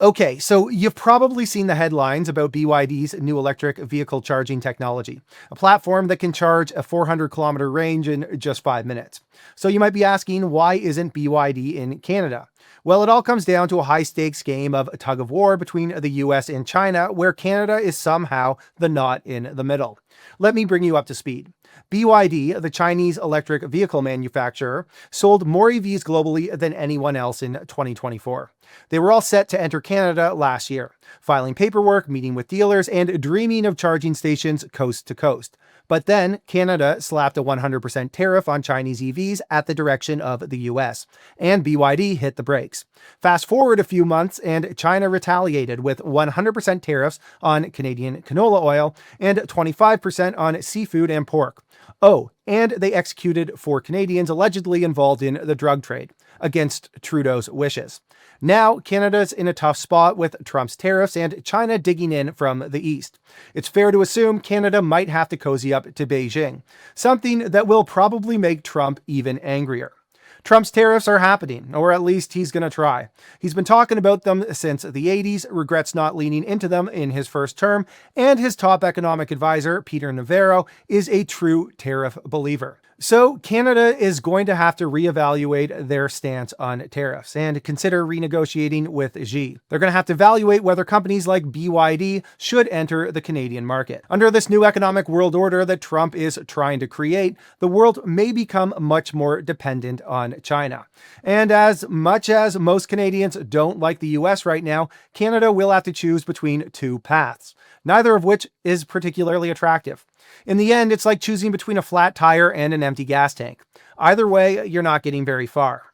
Okay, so you've probably seen the headlines about BYD's new electric vehicle charging technology, a platform that can charge a 400-kilometer range in just 5 minutes. So you might be asking, why isn't BYD in Canada? Well, it all comes down to a high stakes game of tug of war between the US and China, where Canada is somehow the knot in the middle. Let me bring you up to speed. BYD, the Chinese electric vehicle manufacturer, sold more EVs globally than anyone else in 2024. They were all set to enter Canada last year, filing paperwork, meeting with dealers, and dreaming of charging stations coast to coast. But then Canada slapped a 100% tariff on Chinese EVs at the direction of the US, and BYD hit the brakes. Fast forward a few months, and China retaliated with 100% tariffs on Canadian canola oil and 25% on seafood and pork. Oh, and they executed 4 Canadians allegedly involved in the drug trade, against Trudeau's wishes. Now, Canada's in a tough spot with Trump's tariffs and China digging in from the east. It's fair to assume Canada might have to cozy up to Beijing, something that will probably make Trump even angrier. Trump's tariffs are happening, or at least he's going to try. He's been talking about them since the 80s, regrets not leaning into them in his first term, and his top economic advisor, Peter Navarro, is a true tariff believer. So Canada is going to have to reevaluate their stance on tariffs and consider renegotiating with Xi. They're going to have to evaluate whether companies like BYD should enter the Canadian market. Under this new economic world order that Trump is trying to create, the world may become much more dependent on China. And as much as most Canadians don't like the US right now, Canada will have to choose between two paths, neither of which is particularly attractive. In the end, it's like choosing between a flat tire and an empty gas tank. Either way, you're not getting very far.